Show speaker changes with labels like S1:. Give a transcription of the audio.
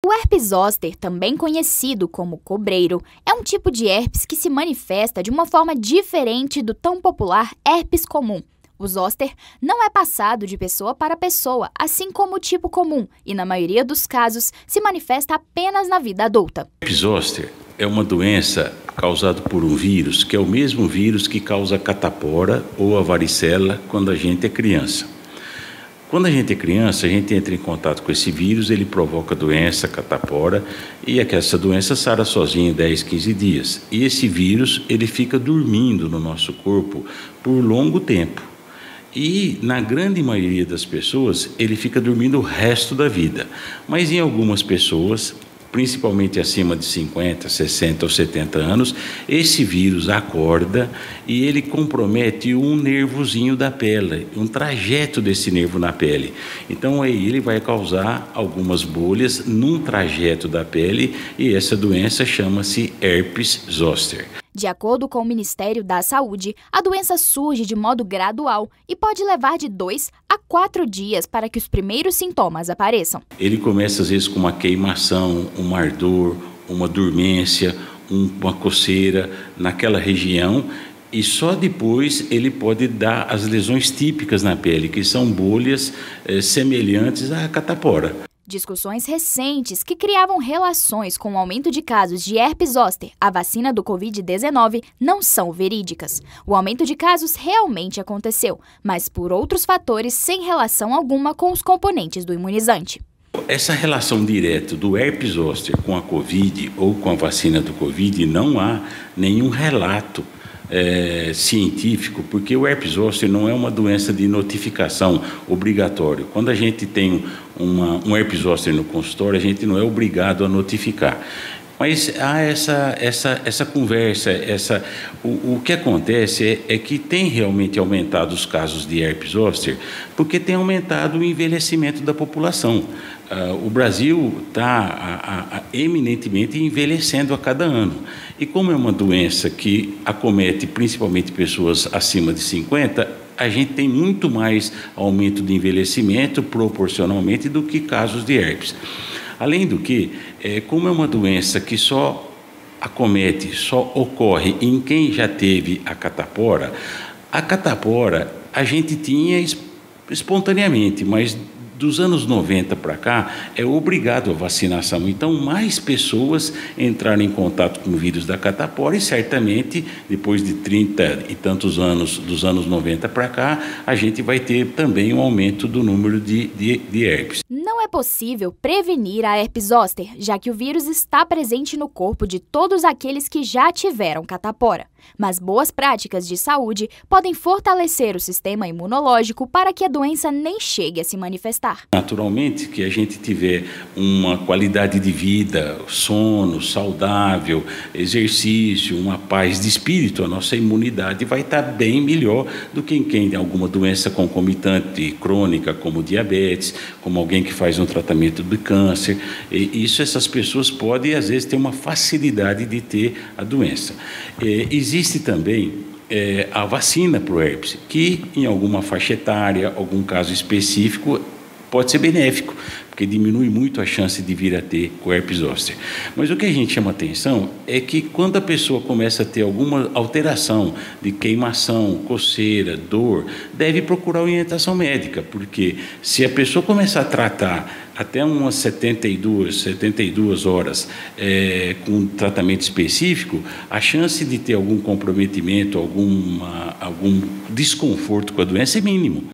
S1: O herpes zoster, também conhecido como cobreiro, é um tipo de herpes que se manifesta de uma forma diferente do tão popular herpes comum. O zoster não é passado de pessoa para pessoa, assim como o tipo comum, e na maioria dos casos se manifesta apenas na vida adulta.
S2: O herpes zoster é uma doença causada por um vírus, que é o mesmo vírus que causa a catapora ou a varicela quando a gente é criança. Quando a gente é criança, a gente entra em contato com esse vírus, ele provoca doença, catapora, e essa doença sara sozinha em 10, 15 dias. E esse vírus, ele fica dormindo no nosso corpo por longo tempo. E, na grande maioria das pessoas, ele fica dormindo o resto da vida. Mas em algumas pessoas, principalmente acima de 50, 60 ou 70 anos, esse vírus acorda e ele compromete um nervozinho da pele, um trajeto desse nervo na pele. Então aí ele vai causar algumas bolhas num trajeto da pele e essa doença chama-se herpes zoster.
S1: De acordo com o Ministério da Saúde, a doença surge de modo gradual e pode levar de 2 a 4 dias para que os primeiros sintomas apareçam.
S2: Ele começa às vezes com uma queimação, um ardor, uma dormência, uma coceira naquela região e só depois ele pode dar as lesões típicas na pele, que são bolhas semelhantes à catapora.
S1: Discussões recentes que criavam relações com o aumento de casos de herpes zoster, a vacina do Covid-19, não são verídicas. O aumento de casos realmente aconteceu, mas por outros fatores sem relação alguma com os componentes do imunizante.
S2: Essa relação direta do herpes zoster com a Covid ou com a vacina do Covid, não há nenhum relato científico, porque o herpes zoster não é uma doença de notificação obrigatória. Quando a gente tem um herpes zoster no consultório, a gente não é obrigado a notificar. Mas há essa conversa, o que acontece é que tem realmente aumentado os casos de herpes zoster, porque tem aumentado o envelhecimento da população. O Brasil está eminentemente envelhecendo a cada ano. E como é uma doença que acomete principalmente pessoas acima de 50, a gente tem muito mais aumento de envelhecimento proporcionalmente do que casos de herpes. Além do que, como é uma doença que só ocorre em quem já teve a catapora a gente tinha espontaneamente, mas dos anos 90 para cá, é obrigado a vacinação. Então, mais pessoas entraram em contato com o vírus da catapora e, certamente, depois de 30 e tantos anos, dos anos 90 para cá, a gente vai ter também um aumento do número de herpes.
S1: Não é possível prevenir a herpes zoster, já que o vírus está presente no corpo de todos aqueles que já tiveram catapora. Mas boas práticas de saúde podem fortalecer o sistema imunológico para que a doença nem chegue a se manifestar.
S2: Naturalmente que a gente tiver uma qualidade de vida, sono saudável, exercício, uma paz de espírito, a nossa imunidade vai estar bem melhor do que quem tem alguma doença concomitante crônica, como diabetes, como alguém que faz um tratamento de câncer. E essas pessoas podem, às vezes, ter uma facilidade de ter a doença. Existe também a vacina para o herpes, que em alguma faixa etária, algum caso específico, pode ser benéfico, porque diminui muito a chance de vir a ter o herpes zoster. Mas o que a gente chama atenção é que quando a pessoa começa a ter alguma alteração de queimação, coceira, dor, deve procurar orientação médica, porque se a pessoa começar a tratar até umas 72 horas com tratamento específico, a chance de ter algum comprometimento, algum desconforto com a doença é mínimo.